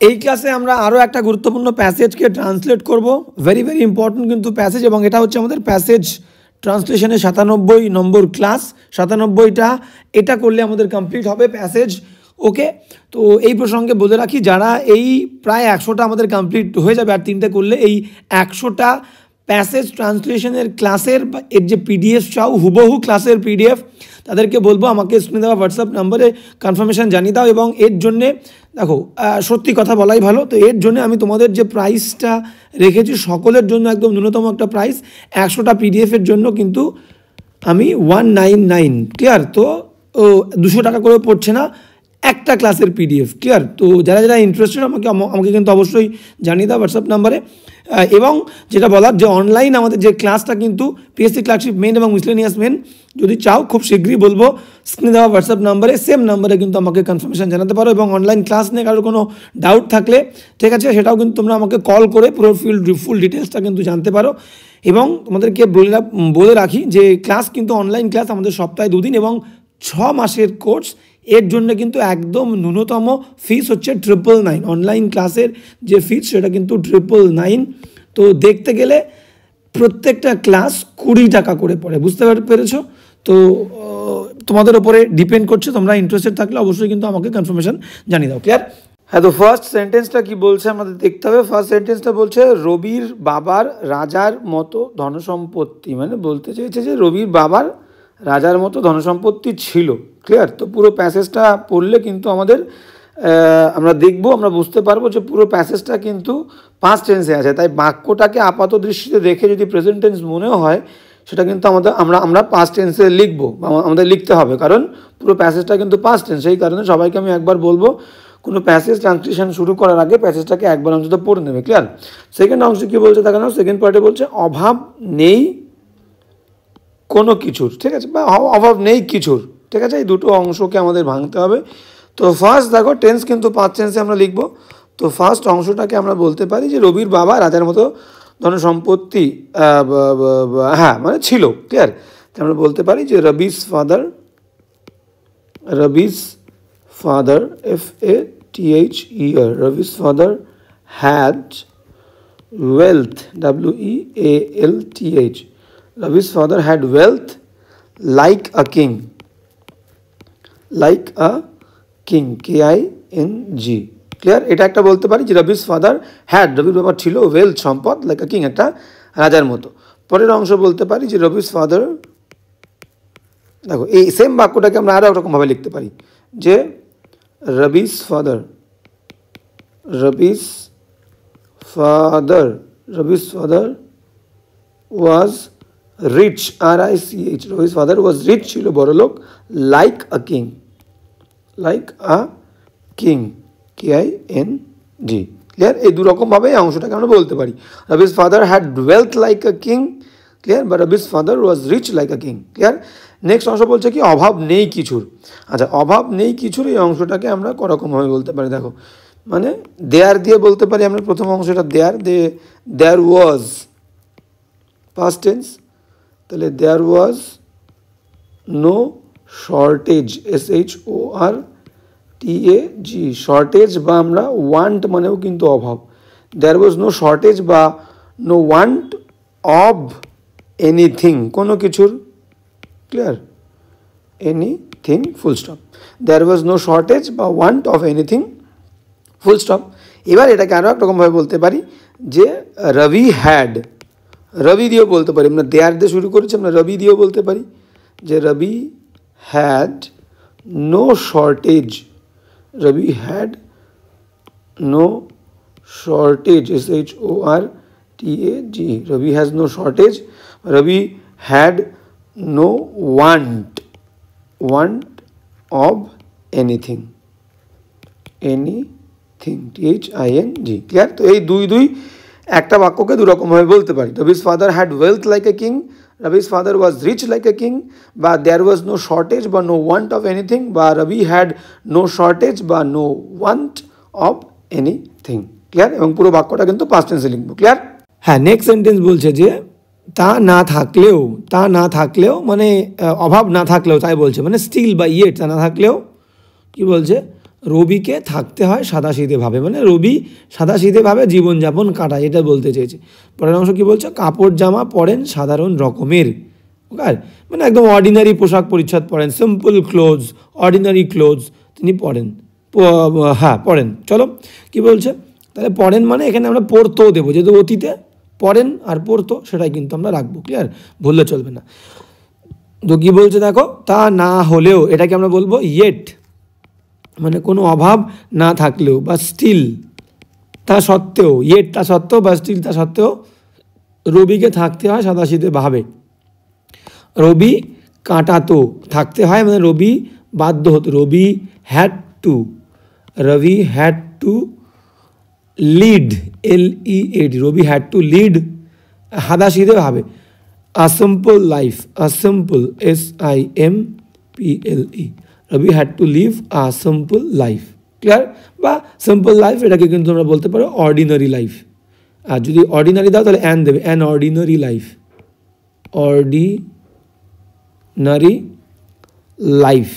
এই ক্লাসে আমরা আরও একটা গুরুত্বপূর্ণ প্যাসেজকে ট্রান্সলেট করব, ভেরি ভেরি ইম্পর্টেন্ট কিন্তু প্যাসেজ, এবং এটা হচ্ছে আমাদের প্যাসেজ ট্রান্সলেশনের 97 নম্বর ক্লাস। 97টা এটা করলে আমাদের কমপ্লিট হবে প্যাসেজ। ওকে, তো এই প্রসঙ্গে বলে রাখি, যারা এই প্রায় 100টা আমাদের কমপ্লিট হয়ে যাবে আর 3টে করলে, এই 100টা প্যাসেজ ট্রান্সলেশনের ক্লাসের এর যে পিডিএফ চাও, হুবহু ক্লাসের পিডিএফ, তাদেরকে বলবো আমাকে স্ক্রিনে দেওয়া হোয়াটসঅ্যাপ নাম্বারে কনফার্মেশন জানিয়ে দাও। এবং এর জন্যে দেখো, সত্যি কথা বলাই ভালো, তো এর জন্য আমি তোমাদের যে প্রাইসটা রেখেছি সকলের জন্য একদম ন্যূনতম একটা প্রাইস, 100টা পিডিএফের জন্য কিন্তু আমি 199, ক্লিয়ার? তো 200 টাকা করে পড়ছে না একটা ক্লাসের পিডিএফ, ক্লিয়ার? তো যারা যারা ইন্টারেস্টেড আমাকে কিন্তু অবশ্যই জানিয়ে দাও হোয়াটসঅ্যাপ নাম্বারে। এবং যেটা বলার, যে অনলাইন আমাদের যে ক্লাসটা কিন্তু পিএসসি ক্লার্কশিপ মেন এবং মিসলেনিয়াস মেন, যদি চাও খুব শীঘ্রই বলবো স্ক্রিনে দেওয়া হোয়াটসঅ্যাপ নাম্বারে, সেম নাম্বারে কিন্তু আমাকে কনফার্মেশন জানাতে পারো। এবং অনলাইন ক্লাস নিয়ে কারোর কোনো ডাউট থাকলে, ঠিক আছে, সেটাও কিন্তু তোমরা আমাকে কল করে পুরো ফুল ডিটেলসটা কিন্তু জানতে পারো। এবং তোমাদেরকে বলে রাখি যে ক্লাস কিন্তু অনলাইন ক্লাস আমাদের সপ্তাহে 2 দিন এবং 6 মাসের কোর্স। এর জন্য কিন্তু একদম ন্যূনতম ফিস হচ্ছে 999। অনলাইন ক্লাসের যে ফিস সেটা কিন্তু 999। তো দেখতে গেলে প্রত্যেকটা ক্লাস 20 টাকা করে পড়ে, বুঝতে পেরেছো? তো তোমাদের উপরে ডিপেন্ড করছে, তোমরা ইন্টারেস্টেড থাকলে অবশ্যই কিন্তু আমাকে কনফার্মেশন জানিয়ে দাও, ক্লিয়ার? হ্যাঁ, তো ফার্স্ট সেন্টেন্সটা কি বলছে আমাদের দেখতে হবে। ফার্স্ট সেন্টেন্সটা বলছে রবির বাবার রাজার মতো ধনসম্পত্তি, মানে বলতে চাইছে যে রবির বাবার রাজার মতো ধনসম্পত্তি ছিল, ক্লিয়ার? তো পুরো প্যাসেজটা পড়লে কিন্তু আমাদের আমরা দেখব, আমরা বুঝতে পারবো যে পুরো প্যাসেজটা কিন্তু পাস্ট টেন্সে আছে। তাই বাক্যটাকে আপাত দৃষ্টিতে দেখে যদি প্রেজেন্ট টেন্স মনেও হয়, সেটা কিন্তু আমরা পাস্ট টেন্সে লিখবো, আমাদের লিখতে হবে, কারণ পুরো প্যাসেজটা কিন্তু পাস্ট টেন্স। সেই কারণে সবাইকে আমি একবার বলবো, কোনো প্যাসেজ ট্রান্সলেশন শুরু করার আগে প্যাসেজটাকে একবার অন্তত পড়ে নেবে, ক্লিয়ার? সেকেন্ড অংশ কী বলছে দেখানো, সেকেন্ড পার্টে বলছে অভাব নেই কোনো কিছুর, ঠিক আছে, বা অভাব নেই কিছুর, ঠিক আছে? এই দুটো অংশকে আমাদের ভাঙতে হবে। তো ফার্স্ট দেখো, টেন্স কিন্তু পাস্ট টেন্সে আমরা লিখব। তো ফার্স্ট অংশটাকে আমরা বলতে পারি যে রবির বাবা রাজার মতো ধনসম্পত্তি হ্যাঁ মানে ছিল, ক্লিয়ার? আমরা বলতে পারি যে Rabi's father FATHER, Rubik's father had wealth WEALTH, Ravi's father had wealth like a king, KING, clear? এটা একটা বলতে পারি যে রবিস ফাদার হ্যাড, রবির বাবার ছিল ওয়েলথ সম্পদ, লাইক আ কিং, একটা রাজার মতো। পরের অংশ বলতে পারি যে রবিস ফাদার, দেখো এই সেম বাক্যটাকে আমরা আরও একরকমভাবে লিখতে পারি যে Rabi's father was rich, RICH, Rabi's father was rich, ছিল বড়লোক, like a king KING, clear? এই দুরকমভাবে এই অংশটাকে আমরা বলতে পারি। Rabi's father had wealth like a king, clear? বা Rabi's father was rich like a king, clear? Next অংশ বলছে কি অভাব নেই কিছুর। আচ্ছা, অভাব নেই কিছুর এই অংশটাকে আমরা করকমভাবে বলতে পারি, দেখো, মানে দেয়ার দিয়ে বলতে পারি আমরা। প্রথম অংশটা দেয়ার ওয়াজ, পাস্ট টেন্স, তাহলে there was no shortage, SHORTAG, shortage বা আমরা ওয়ান্ট মানেও কিন্তু অভাব। দেয়ার ওয়াজ নো শর্টেজ বা নো ওয়ান্ট অব এনিথিং, কোনো কিছুর, clear? Anything, full stop. There was no shortage বা want of anything, full stop. এবার এটাকে আরও একরকমভাবে বলতে পারি যে রবি হ্যাড, রবি দিয়েও বলতে পারি, আমরা দেয়ার দিয়ে শুরু করেছি, আমরা রবি দিয়েও বলতে পারি যে Rabi had no shortage, Rabi had no shortage, SHORTAG, Rabi has no shortage, Rabi had no want of anything, THING, clear? তো এই দুই একটা বাক্যকে দুরকমভাবে বলতে পারি। Rabi's father had wealth like a king, Rabi's father was rich like a king, বা দেয়ার ওয়াজ নো শর্টেজ বা নো ওয়ান্ট অফ এনিথিং, বা রবি হ্যাড নো শর্টেজ বা no want of anything, clear? এবং পুরো বাক্যটা কিন্তু পাস্ট টেন্সে লিখবো, ক্লিয়ার? হ্যাঁ, নেক্সট সেন্টেন্স বলছে যে তা না থাকলেও মানে অভাব না থাকলেও, তাই বলছে, মানে স্টিল বা ইয়েট, তা না থাকলেও কি বলছে, রবিকে থাকতে হয় সাদাসিধেভাবে, মানে রবি সাদাসিধেভাবে জীবনযাপন কাটায়, এটা বলতে চেয়েছে। পরের অংশ কি বলছে, কাপড় জামা পরেন সাধারণ রকমের, ওকে, মানে একদম অর্ডিনারি পোশাক পরিচ্ছদ পরেন, সিম্পল ক্লোথস, অর্ডিনারি ক্লোথস তিনি পরেন, হ্যাঁ পরেন। চলো কি বলছে, তাহলে পরেন মানে এখানে আমরা পড়তেও দেবো, যেহেতু অতীতে পরেন আর পড়তো সেটাই কিন্তু আমরা রাখবো, ক্লিয়ার, ভুললে চলবে না। তো কী বলছে দেখো, তা না হলেও এটাকে আমরা বলবো ইয়েট, মানে কোনো অভাব না থাকলেও, বা স্টিল তা সত্ত্বেও, ইয়েট তা সত্ত্বেও বা স্টিল তা সত্ত্বেও রবিকে থাকতে হয় সাদাসিধেভাবে। রবি কাটাতো, থাকতে হয় মানে রবি বাধ্য হতো, Rabi had to, Rabi had to lead, LEAD, Rabi had to lead সাদাসিধেভাবে a simple life, a simple SIMPLE, Rabi had to live a simple life, clear, বা সিম্পল লাইফ এটাকে কিন্তু আমরা বলতে পারো অর্ডিনারি লাইফ। আর যদি অর্ডিনারি দাও তাহলে অ্যান দেবে, an ordinary life, ordinary life,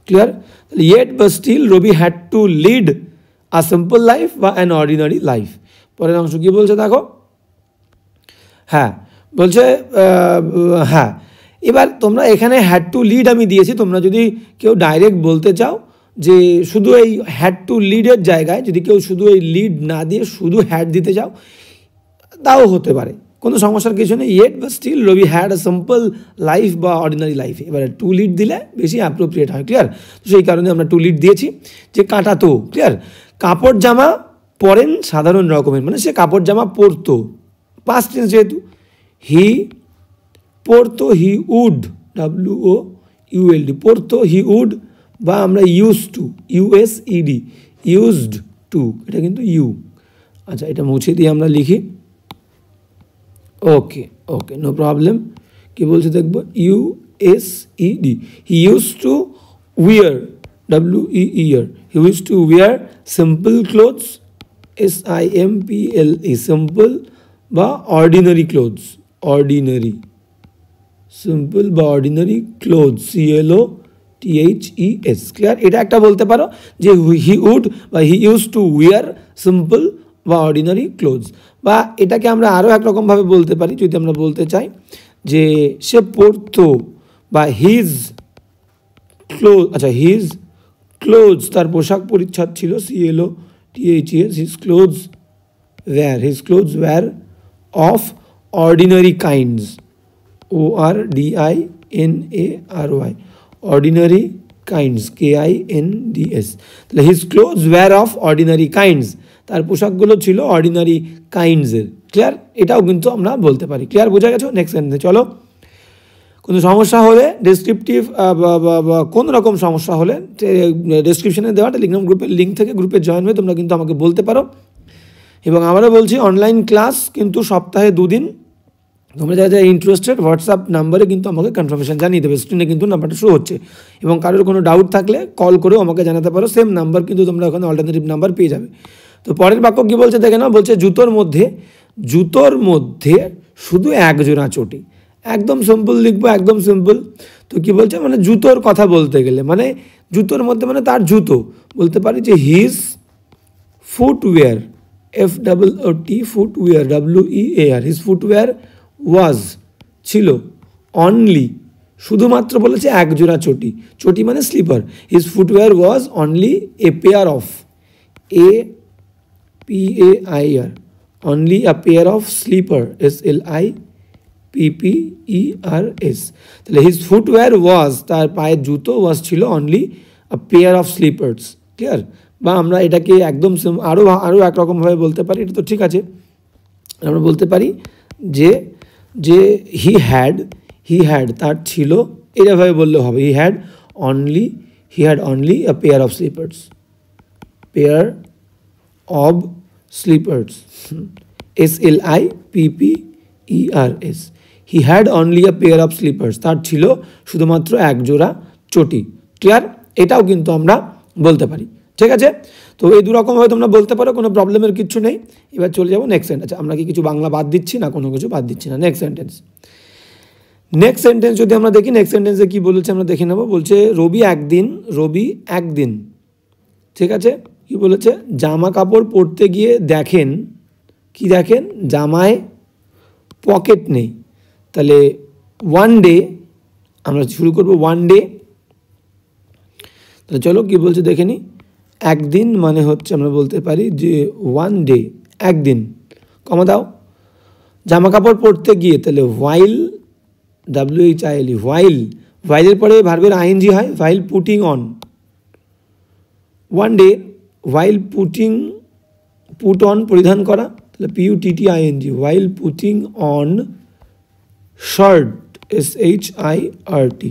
clear. Yet বা still Rabi had to lead a simple life বা অ্যান অর্ডিনারি লাইফ। পরের অংশ কি বলছে দেখো, হ্যাঁ বলছে হ্যাঁ, এবার তোমরা এখানে হ্যাড টু লিড আমি দিয়েছি, তোমরা যদি কেউ ডাইরেক্ট বলতে চাও যে শুধু এই হ্যাড টু লিডের জায়গায় যদি কেউ শুধু এই লিড না দিয়ে শুধু হ্যাড দিতে চাও তাও হতে পারে, কোনো সমস্যার কিছু নেই। ইয়েট বা still Rabi had a simple life বা অর্ডিনারি লাইফ, এবারে টু লিড দিলে বেশি অ্যাপ্রোপ্রিয়েট হয়, ক্লিয়ার। তো সেই কারণে আমরা টু লিড দিয়েছি, যে কাটাতো, ক্লিয়ার। কাপড় জামা পরেন সাধারণ রকমের, মানে সে কাপড় জামা পরতো, পাস্ট টেন্স যেহেতু, হি পড়তো, হি উড, WOULD, পড়তো, হি উড, বা আমরা use to, USED, used to, এটা কিন্তু ইউ, আচ্ছা এটা মুছে দিয়ে আমরা লিখি, ওকে ওকে নো প্রবলেম। কি বলছে দেখবো, USED, he use to wear, WEAR, he use to wear simple clothes, SIMPLE, simple বা অর্ডিনারি ক্লোথস, অর্ডিনারি, সিম্পল বা অর্ডিনারি ক্লোথস, CLOTHES, ক্লিয়ার। এটা একটা বলতে পারো যে হি উড বা he use to wear simple বা অর্ডিনারি ক্লোথস, বা এটাকে আমরা আরও একরকমভাবে বলতে পারি যদি আমরা বলতে চাই যে সে পরতো, বা হিজ ক্লোথ, আচ্ছা হিজ ক্লোথস, তার পোশাক পরিচ্ছদ ছিল, CLOTHES, his clothes were of ordinary kinds, ORDINARY, ordinary kinds, KINDS, তাহলে his clothes were of ordinary kinds, তার পোশাকগুলো ছিল অর্ডিনারি কাইন্ডসের, ক্লিয়ার। এটাও কিন্তু আমরা বলতে পারি, ক্লিয়ার, বোঝা গেছে। নেক্সট সেন্টেন্সে চলো, কোনো সমস্যা হলে ডেসক্রিপটিভ কোন রকম সমস্যা হলে ডেসক্রিপশনে দেওয়া টেলিগ্রাম গ্রুপের লিঙ্ক থেকে গ্রুপে জয়েন হয়ে তোমরা কিন্তু আমাকে বলতে পারো। এবং আবারও বলছি, অনলাইন ক্লাস কিন্তু সপ্তাহে 2 দিন, তোমরা যারা যারা ইন্টারেস্টেড হোয়াটসঅ্যাপ নাম্বারে কিন্তু আমাকে কনফার্মেশন জানিয়ে দেবে, স্ক্রিনে কিন্তু নাম্বারটা শো হচ্ছে, এবং কারোর কোনো ডাউট থাকলে কল করেও আমাকে জানাতে পারো, সেম নাম্বার কিন্তু তোমরা ওখানে অল্টারনেটিভ নাম্বার পেয়ে যাবে। তো পরের বাক্য কী বলছে দেখে নাও, বলছে জুতোর মধ্যে শুধু এক জোড়া চটি, একদম সিম্পল লিখবো, একদম সিম্পল। তো কী বলছে, মানে জুতোর কথা বলতে গেলে মানে জুতোর মধ্যে মানে তার জুতো, বলতে পারি যে his footwear, FOOT footwear, WEAR, his footwear was ছিল, অনলি শুধুমাত্র বলেছে এক জোড়া চটি, চটি মানে slipper, his footwear was only a pair of, APAIR, only a pair of slipper, SLIPPERS, তাহলে হিজ ফুটওয়্যার ওয়াজ, তার পায়ের জুতো, ওয়াজ ছিল only a pair of slippers, clear. বা আমরা এটাকে একদম আরও একরকমভাবে বলতে পারি, এটা তো ঠিক আছে, আমরা বলতে পারি যে হি হ্যাড তার ছিল, এভাবে বললে হবে, he had only a pair of sleepers, SLIPPERS, he had only a pair of sleepers, তার ছিল শুধুমাত্র এক জোড়া চটি, ক্লিয়ার। এটাও কিন্তু আমরা বলতে পারি, ঠিক আছে। তো এই দুরকমভাবে তোমরা বলতে পারো, কোনো প্রবলেমের কিছু নেই। এবার চলে যাবো নেক্সট সেন্টেন্স। আমরা কি কিছু বাংলা বাদ দিচ্ছি না, কোনো কিছু বাদ দিচ্ছি না। নেক্সট সেন্টেন্স, নেক্সট সেন্টেন্স যদি আমরা দেখি, নেক্সট সেন্টেন্সে কি বলেছে আমরা দেখে নেব। বলছে রবি একদিন, ঠিক আছে। কি বলেছে, জামা কাপড় পরতে গিয়ে দেখেন, কি দেখেন, জামায় পকেট নেই। তাহলে ওয়ান ডে, আমরা শুরু করব ওয়ান ডে। তাহলে চলো কি বলছে দেখে নি। একদিন মানে হচ্ছে আমরা বলতে পারি যে ওয়ান ডে, একদিন, কমা দাও, জামা কাপড় পরতে গিয়ে, তাহলে হোয়াইল, WHILE, হোয়াইলের পরে ভার্বের আইএনজি হয়, while putting on. One day, while put on পরিধান করা, তাহলে PUTTING, while putting on shirt, SHIRT,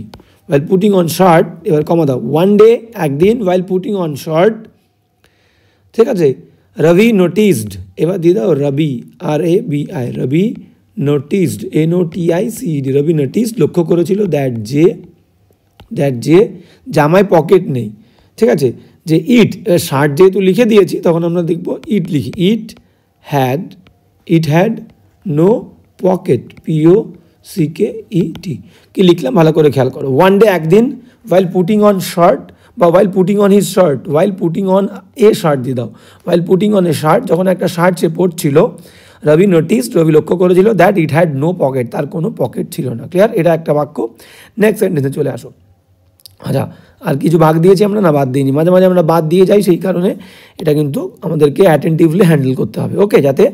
while putting on shirt. এবার কমা দাও, ওয়ান ডে একদিন, হোয়াইল পুটিং অন শার্ট, ঠিক আছে। রবি নোটিসড, এবার দিয়ে দাও রবি, RABI, রবি নোটিসড, NOTICED, রবি নোটিসড, লক্ষ্য করেছিল, দ্যাট যে জামায় পকেট নেই, ঠিক আছে। যে ইট, শার্ট যেহেতু লিখে দিয়েছি তখন আমরা দেখব ইট লিখি, it had no pocket, POCKET। কি লিখলাম ভালো করে খেয়াল করো। ওয়ান ডে একদিন, হোয়াইল পুটিং অন শার্ট বা while putting on his shirt, while putting on a shirt দিয়ে দাও, while putting on a shirt, যখন একটা শার্ট সে পরছিল, রবি নোটিসড, রবি লক্ষ্য করেছিল, that it had no pocket, তার কোনো পকেট ছিল না। ক্লিয়ার, এটা একটা বাক্য। নেক্সট সেন্টেন্সে চলে আসো। আচ্ছা, আর কিছু ভাগ দিয়েছি আমরা না, বাদ দিইনি, মাঝে মাঝে আমরা বাদ দিয়ে যাই, সেই কারণে এটা কিন্তু আমাদেরকে অ্যাটেন্টিভলি হ্যান্ডেল করতে হবে, ওকে, যাতে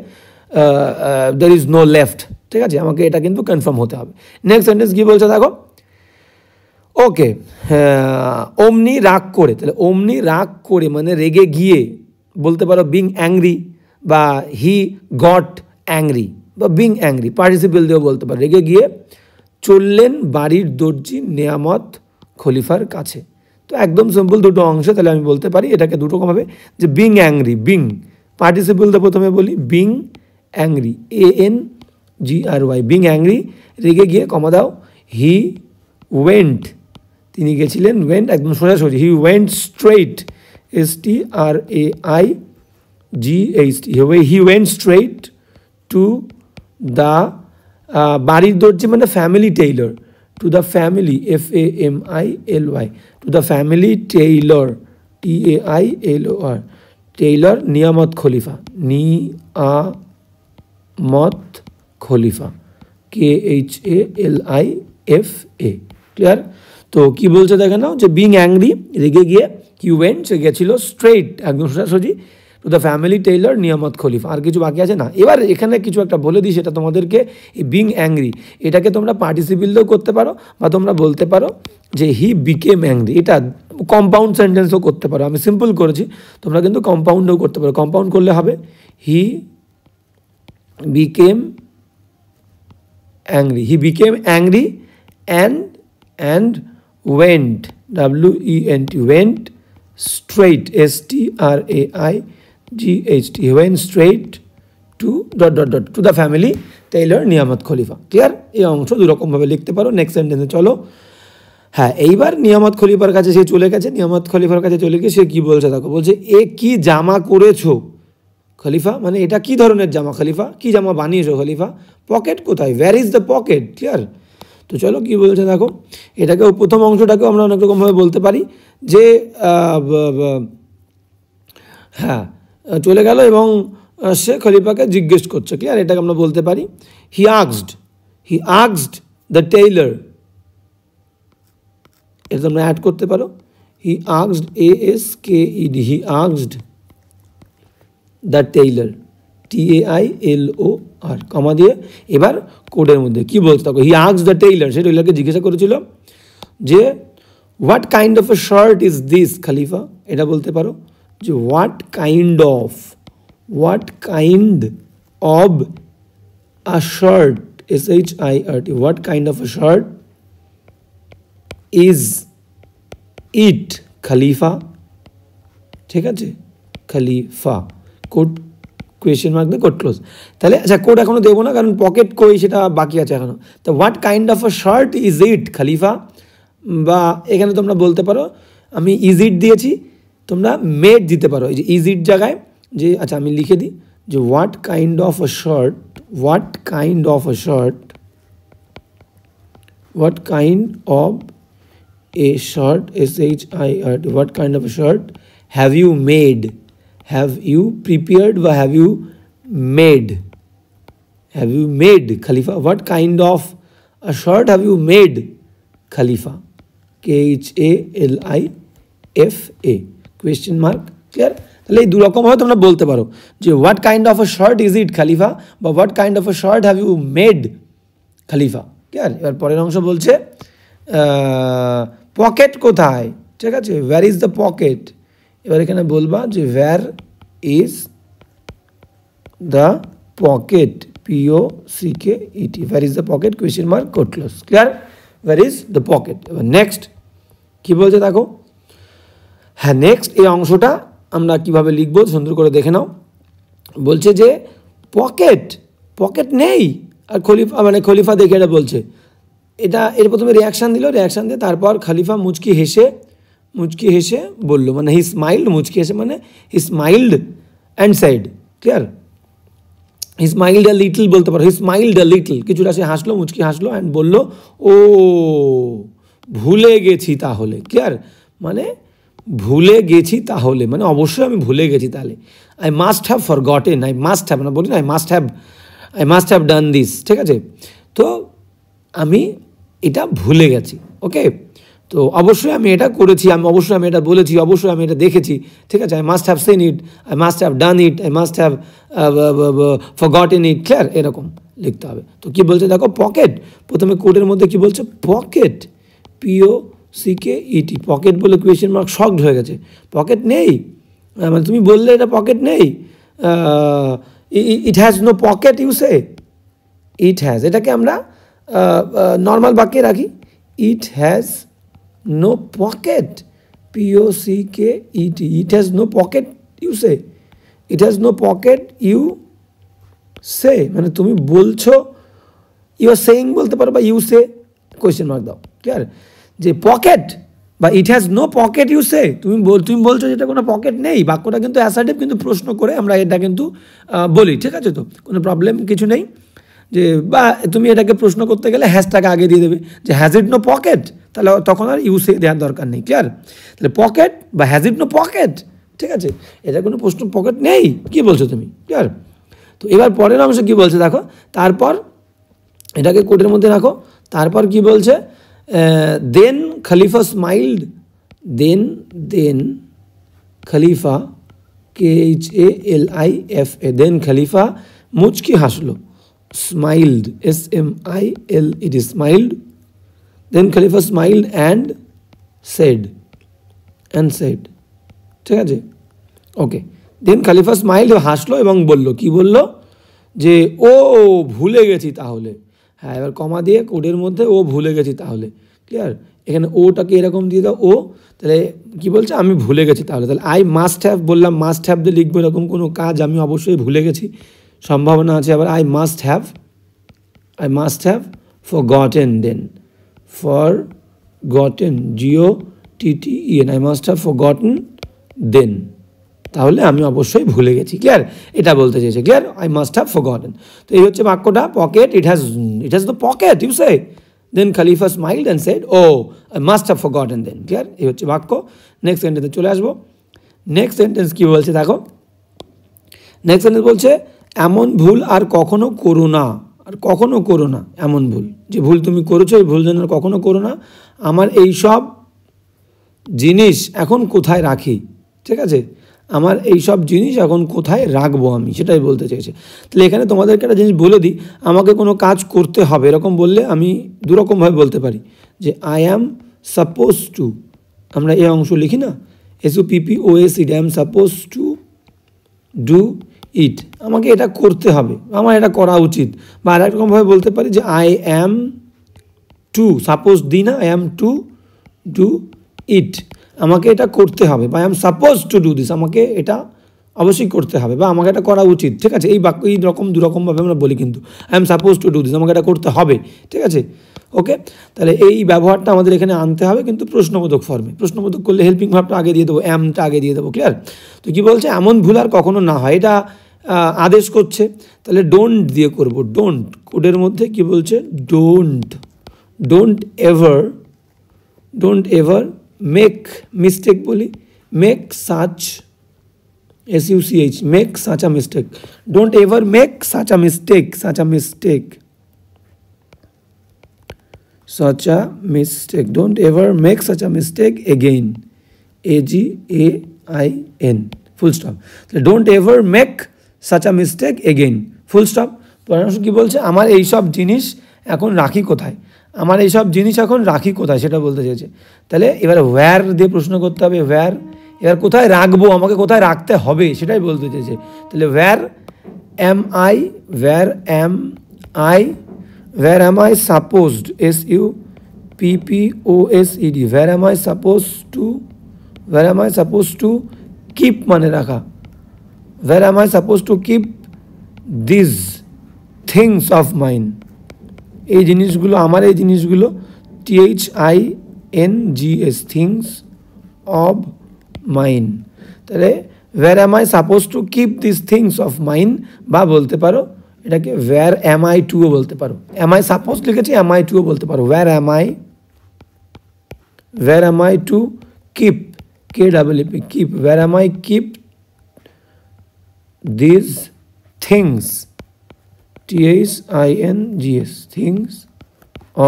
দের ইজ নো লেফট, ঠিক আছে। আমাকে এটা কিন্তু কনফার্ম হতে হবে। নেক্সট সেন্টেন্স কি বলছে দেখো, ওকে, অমনি রাগ করে, তাহলে অমনি রাগ করে মানে রেগে গিয়ে, বলতে পারো বিং অ্যাংরি, বা হি গট অ্যাংরি, বা বিং অ্যাংরি, পার্টিসিপেল দিয়েও বলতে পারো। রেগে গিয়ে চললেন বাড়ির দর্জি নেয়ামত খলিফার কাছে। তো একদম সিম্পল দুটো অংশ, তাহলে আমি বলতে পারি এটাকে দুটো রকম হবে, যে বিং অ্যাংরি, বিং পার্টিসিপেল দিয়ে প্রথমে বলি being angry, ANGRY, being angry, রেগে গিয়ে, কমা দাও, হি ওয়েন্ট, তিনি গেছিলেন, ওয়েন্ট একদম সোজাসুজি, he went straight, STRAIGHT, he went straight to the, বাড়ির দর্জি মানে family tailor, to the family, FAMILY, to the family tailor, TAILOR, tailor Niyamat Khalifa, নিয়ামত খলিফা, KHALIFA। ক্লিয়ার? তো কি বলছে দেখে নাও, যে বিং অ্যাংরি, রেগে গিয়ে, হি ওয়েন্ট, সে গেছিল, স্ট্রেইট একদম সোজাসুজি, two the family Taylor Niyamat খলিফা। আর কিছু বাকি আছে না? এবার এখানে কিছু একটা বলে দিই, সেটা তোমাদেরকে, এই বিং অ্যাংরি এটাকে তোমরা পার্টিসিপল দিয়েও করতে পারো, বা তোমরা বলতে পারো যে হি বিকেম অ্যাংরি, এটা কম্পাউন্ড সেন্টেন্সও করতে পারো। আমি সিম্পল করেছি, তোমরা কিন্তু কম্পাউন্ডও করতে পারো। কম্পাউন্ড করলে হবে he became angry, he became angry and went, WENT, went straight, STRAIGHT, went straight to ... to the family Taylor Niyamat Khalifa. Clear? এই অংশ দুরকমভাবে লিখতে পারো। নেক্সট সেন্টেন্সে চলো। হ্যাঁ, এইবার নিয়ামত খলিফার কাছে সে চলে গেছে, নিয়ামত খলিফার কাছে চলে গিয়ে সে কী বলছে দেখো, বলছে এ কি জামা করেছো খলিফা, মানে এটা কি ধরনের জামা খলিফা, কি জামা বানিয়েছো খলিফা, পকেট কোথায়, wire is the pocket. Clear? তো চলো কি বলছে দেখো, এটাকে প্রথম অংশটাকেও আমরা অনেক রকমভাবে বলতে পারি, যে হ্যাঁ চলে গেল এবং সে খলিফাকে জিজ্ঞেস করছে। ক্লিয়ার? এটাকে আমরা বলতে পারি হি আস্কড দ্য টেইলর, এটা তোমরা অ্যাড করতে পারো, he asked, ASKED, he asked the tailor, TAILOR, comma দিয়ে এবার কোডের মধ্যে কি বলছে দেখো, হি আস্কড দ্য টেইলর, সে টেইলরকে জিজ্ঞাসা করেছিল যে what kind of a shirt is this Khalifa, এটা বলতে পারো যে what kind of a shirt, SHIRT, what kind of a shirt is it Khalifa. ঠিক আছে, খলিফা, কোড কোয়েশ্চেন মার্ক দিয়ে কোড ক্লোজ। তাহলে আচ্ছা, কোড এখনও দেবো না, কারণ পকেট কই সেটা বাকি আছে এখনও। তো what kind of a shirt is it Khalifa, বা এখানে তোমরা বলতে পারো, আমি ইজ ইট দিয়েছি, তোমরা মেড দিতে পারো, এই যে ইজ ইট জায়গায়, যে আচ্ছা আমি লিখে দিই যে what kind of a shirt what kind of a shirt, SHIRT, what kind of a shirt have you made? Have you prepared or have you made? Have you made, Khalifa? What kind of a shirt have you made, Khalifa? KHALIFA, question mark, clear? তাহলে এই দু রকম ভাবে তোমরা বলতে পারো যে what kind of a shirt is it Khalifa বা what kind of a shirt have you made Khalifa, clear? এবার পরের অংশ বলছে পকেট কোথায়, ঠিক আছে, ওয়্যার ইজ দ্য পকেট। এবার এখানে বলবা যে where is the pocket, POCKET, where is the pocket, question mark, quote close, clear? Where is the pocket. এবার নেক্সট কি বলছে দেখো, হ্যাঁ নেক্সট এই অংশটা আমরা কিভাবে লিখবো সুন্দর করে দেখে নাও। বলছে যে পকেট, পকেট নেই, আর খলিফা মানে খলিফা দেখে এটা বলছে, এটা এর প্রথমে রিয়াকশান দিল, রিয়াকশান দিয়ে তারপর খলিফা মুচকি হেসে বললো, মানে হি স্মাইল্ড, মুচকি হেসে মানে he smiled and side, clear? He smiled a little বলতে পারো, হি স্মাইল্ড আ লিটল, কিছুটা সে হাসলো, মুচকি হাসলো অ্যান্ড বললো ও ভুলে গেছি তাহলে, ক্লিয়ার? মানে ভুলে গেছি তাহলে মানে অবশ্যই আমি ভুলে গেছি তাহলে। I must have forgotten, I must have না বলি না, I must have done this, ঠিক আছে? তো আমি এটা ভুলে গেছি, ওকে? তো অবশ্যই আমি এটা করেছি, অবশ্যই আমি এটা বলেছি, অবশ্যই আমি এটা দেখেছি, ঠিক আছে? I must have seen it, I must have done it, I must have forgotten it, clear? এরকম লিখতে হবে। তো কি বলছে দেখো, পকেট, প্রথমে কোডের মধ্যে কি বলছে, পকেট, POCKET, পকেট বলে কোয়েশ্চেন মার্ক, শকড হয়ে গেছে, পকেট নেই, মানে তুমি বললে এটা পকেট নেই, it has no pocket, you say it has, এটাকে আমরা নর্মাল বাক্যে রাখি, it has no pocket, POCKET, it has no pocket, you say, it has no pocket, you say, মানে তুমি বলছো, ইউ আর সেইং বলতে পারো বা ইউ সে, কোয়েশ্চেন মার্ক দাও, ক্লিয়ার? যে পকেট বা it has no pocket, you say, তুমি বলছো যেটা কোনো পকেট নেই, বাক্যটা কিন্তু অ্যাসার্টিভ, কিন্তু প্রশ্ন করে আমরা এটা কিন্তু বলি, ঠিক আছে? তো কোনো প্রবলেম কিছু নেই, যে বা তুমি এটাকে প্রশ্ন করতে গেলে হ্যাজটাকে আগে দিয়ে দেবে, যে হ্যাজ ইট নো পকেট, তাহলে তখন আর ইউ সে দেওয়ার দরকার নেই, ক্লিয়ার? তাহলে পকেট বা হ্যাজ ইট নো পকেট, ঠিক আছে? এটা কোনো প্রশ্ন, পকেট নেই, কি বলছো তুমি, ক্লিয়ার? তো এবার পরের অংশ কি বলছে দেখো, তারপর এটাকে কোটের মধ্যে রাখো, তারপর কি বলছে, দেন খলিফা স্মাইল্ড, দেন খলিফা, KHALIFA, দেন খলিফা মুচকি হাসলো, smiled, SMILED, smiled, then Khalifa smiled and said, ঠিক আছে? ওকে, দেন খলিফা স্মাইল্ড, হাসলো এবং বললো, কি বললো, যে ও ভুলে গেছি তাহলে, হ্যাঁ এবার কমা দিয়ে কোডের মধ্যে ও ভুলে গেছি তাহলে, ক্লিয়ার? এখানে ওটাকে এরকম দিয়ে দাও, ও, তাহলে কি বলছে, আমি ভুলে গেছি তাহলে, তাহলে আই মাস্ট হ্যাভ বললাম, মাস্ট হ্যাভ দিয়ে লিখবো, এরকম কোনো কাজ আমি অবশ্যই ভুলে গেছি সম্ভাবনা আছে। আবার I must have forgotten, then forgotten, GOTTEN, I must have forgotten then, তাহলে আমি অবশ্যই ভুলে গেছি, ক্লিয়ার? এটা বলতে চেয়েছে, clear? I must have forgotten. তো এই হচ্ছে বাক্যটা, pocket, it has the pocket, you say, then Khalifa smiled and said oh I must have forgotten then, clear? এই হচ্ছে বাক্য। নেক্সট সেন্টেন্সে চলে আসবো। নেক্সট সেন্টেন্স কি বলছে দেখো, নেক্সট সেন্টেন্স বলছে এমন ভুল আর কখনো করো না, এমন ভুল, যে ভুল তুমি করেছো এই ভুল যেন কখনো করো না, আমার এই সব জিনিস এখন কোথায় রাখি, ঠিক আছে? আমার এই সব জিনিস এখন কোথায় রাখবো আমি, সেটাই বলতে চেয়েছে। তাহলে এখানে তোমাদেরকে একটা জিনিস বলে দিই, আমাকে কোনো কাজ করতে হবে এরকম বললে আমি দুরকমভাবে বলতে পারি, যে আই অ্যাম সাপোজ টু, আমরা এই অংশ লিখি না, SUPPOSED, I am suppose to do it, আমাকে এটা করতে হবে, আমার এটা করা উচিত। বা আর একরকমভাবে বলতে পারি যে আই অ্যাম টু, সাপোজ দিই না, I am to do it, আমাকে এটা করতে হবে, বা I am suppose to do this, আমাকে এটা অবশ্যই করতে হবে বা আমাকে এটা করা উচিত, ঠিক আছে? এই বাক্য এই রকম দুরকমভাবে আমরা বলি, কিন্তু I am suppose to do this, আমাকে এটা করতে হবে, ঠিক আছে? ওকে, তাহলে এই ব্যবহারটা আমাদের এখানে আনতে হবে, কিন্তু প্রশ্নবোধক ফর্মে। প্রশ্নবোধক করলে হেল্পিং ভার্বটা আগে দিয়ে দেবো, অ্যামটা আগে দিয়ে দেবো, ক্লিয়ার? তো কী বলছে, এমন ভুল আর কখনো না হয়, এটা আদেশ করছে, তাহলে ডোন্ট দিয়ে করব, ডোন্ট, কোডের মধ্যে কি বলছে, डोंट एवर मेक मिस्टेक बोली make such SUCH make such a mistake. Don't ever make such a mistake. Such a mistake. Don't ever make such a mistake again. AGAIN. Full stop. Don't ever make such a mistake again. Full stop. পরামর্শ কি বলছে আমার এই সব জিনিস এখন রাখি কোথায় আমার এই সব জিনিস এখন রাখি কোথায় সেটা বলতে চাইছে তাহলে এবারে where দিয়ে প্রশ্ন করতে হবে where এবার কোথায় রাখবো আমাকে কোথায় রাখতে হবে সেটাই বলতে চাইছে তাহলে where am I supposed SUPPOSED where am I supposed to keep মানে রাখা where am I supposed to keep these things of mine এই জিনিসগুলো আমার এই জিনিসগুলো THINGS things of mine তাহলে where am I supposed to keep these things of mine বা বলতে পারো এটাকে where am I to বলতে পারো am I supposed লিখেছি am I to বলতে পারো where am I to keep keep where am I keep these things THINGS things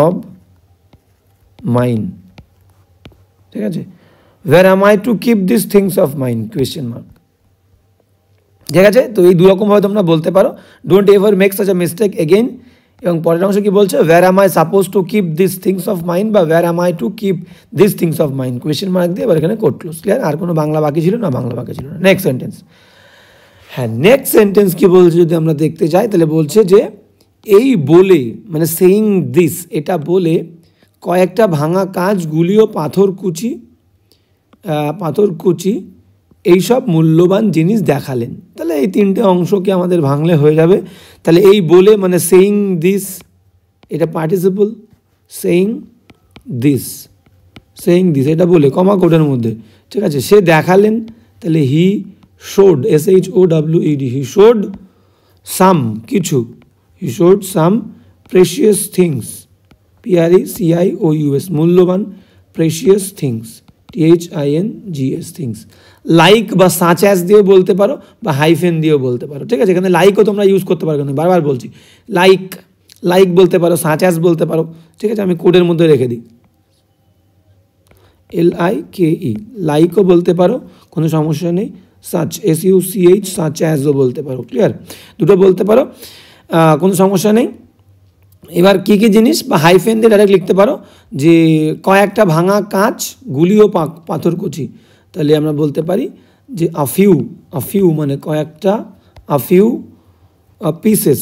of mine ঠিক আছে where am I to keep these things of mine question mark ঠিক আছে তো এই দুই রকম ভাবে তোমরা বলতে পারো don't ever make such a mistake again এবং পরের অংশ কি বলছে where am I supposed to keep these things of mine বা where am I to keep these things of mine question mark দিয়ে এবার এখানে কোড ক্লোজ ক্লিয়ার আর কোনো বাংলা বাকি ছিল না বাংলা বাকি ছিল না নেক্সট সেন্টেন্স হ্যাঁ নেক্সট সেন্টেন্স কি বলছে যদি আমরা দেখতে যাই তাহলে বলছে যে এই বলে মানে সেইং দিস এটা বলে কয়েকটা ভাঙা কাঁচ গুলি ও পাথরকুচি এইসব মূল্যবান জিনিস দেখালেন তাহলে এই তিনটে অংশকে আমাদের ভাঙলে হয়ে যাবে তাহলে এই বলে মানে সেইং দিস এটা পার্টিসিপল সেইং দিস এটা বলে কমা কোডের মধ্যে ঠিক আছে সে দেখালেন তাহলে হি showed SHOWED he showed some কিছু he showed some precious things PRECIOUS মূল্যবান precious things THINGS things like বা সাচ অ্যাজ দিয়ে বলতে পারো বা হাইফেন দিয়েও বলতে পারো ঠিক আছে এখানে লাইকও তোমরা ইউজ করতে পারো না বারবার বলছি লাইক বলতে পারো সাচ অ্যাজ বলতে পারো ঠিক আছে আমি কোডের মধ্যে রেখে দিই LIKE লাইকও বলতে পারো কোনো সমস্যা নেই সাচ SUCH সাচ অ্যাজও বলতে পারো ক্লিয়ার দুটো বলতে পারো কোনো সমস্যা নেই এবার কী কী জিনিস বা হাইফেন দিয়ে ডাইরেক্ট লিখতে পারো যে কয়েকটা ভাঙা কাঁচ গুলি ও পাথরকুচি তাহলে আমরা বলতে পারি যে আ ফিউ মানে কয়েকটা a few pieces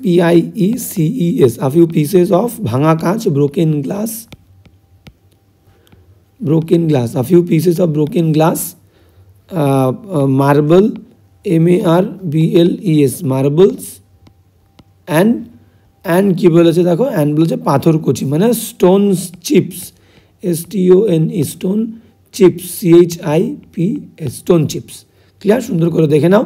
PIECES a few pieces of ভাঙা কাঁচ broken glass a few pieces of broken glass marble MARBLES marbles and কী বলেছে দেখো অ্যান্ড বলেছে পাথরকুচি মানে stone chips STONE stone chips CHIPS stone chips clear সুন্দর করে দেখে নাও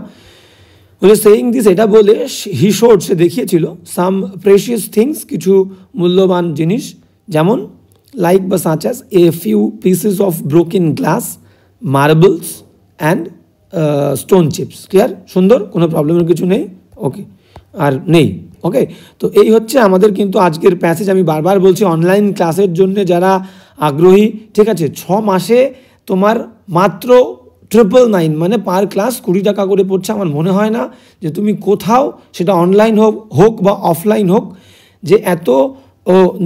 বলে সেইং দিস এটা বলে হি শোড সে দেখিয়েছিল সাম প্রেশিয়াস থিংস কিছু মূল্যবান জিনিস যেমন লাইক বা such as a few pieces of broken glass marbles and stone chips clear সুন্দর কোনো প্রবলেমের কিছু নেই ওকে আর নেই ওকে তো এই হচ্ছে আমাদের কিন্তু আজকের প্যাসেজ আমি বারবার বলছি অনলাইন ক্লাসের জন্য যারা আগ্রহী ঠিক আছে 6 মাসে তোমার মাত্র 999 মানে পার ক্লাস 20 টাকা করে পড়ছে আমার মনে হয় না যে তুমি কোথাও সেটা অনলাইন হোক বা অফলাইন হোক যে এত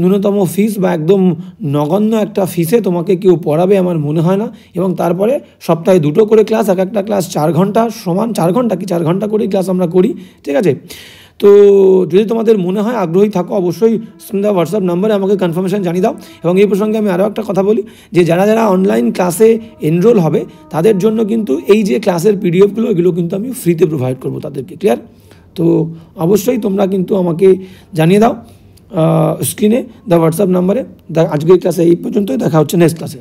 ন্যূনতম ফিস বা একদম নগণ্য একটা ফিসে তোমাকে কেউ পড়াবে আমার মনে হয় না এবং তারপরে সপ্তাহে 2টো করে ক্লাস একটা ক্লাস 4 ঘন্টা সমান 4 ঘন্টা কি 4 ঘন্টা করেই ক্লাস আমরা করি ঠিক আছে তো যদি তোমাদের মনে হয় আগ্রহী থাকো অবশ্যই স্ক্রিনে দেওয়া হোয়াটসঅ্যাপ নাম্বারে আমাকে কনফার্মেশন জানিয়ে দাও এবং এই প্রসঙ্গে আমি আরও একটা কথা বলি যে যারা অনলাইন ক্লাসে এনরোল হবে তাদের জন্য কিন্তু এই যে ক্লাসের পিডিএফগুলো এগুলো কিন্তু আমি ফ্রিতে প্রোভাইড করবো তাদেরকে ক্লিয়ার তো অবশ্যই তোমরা কিন্তু আমাকে জানিয়ে দাও স্ক্রিনে দেওয়া হোয়াটসঅ্যাপ নাম্বারে আজকের ক্লাসে এই পর্যন্তই দেখা হচ্ছে নেক্সট ক্লাসে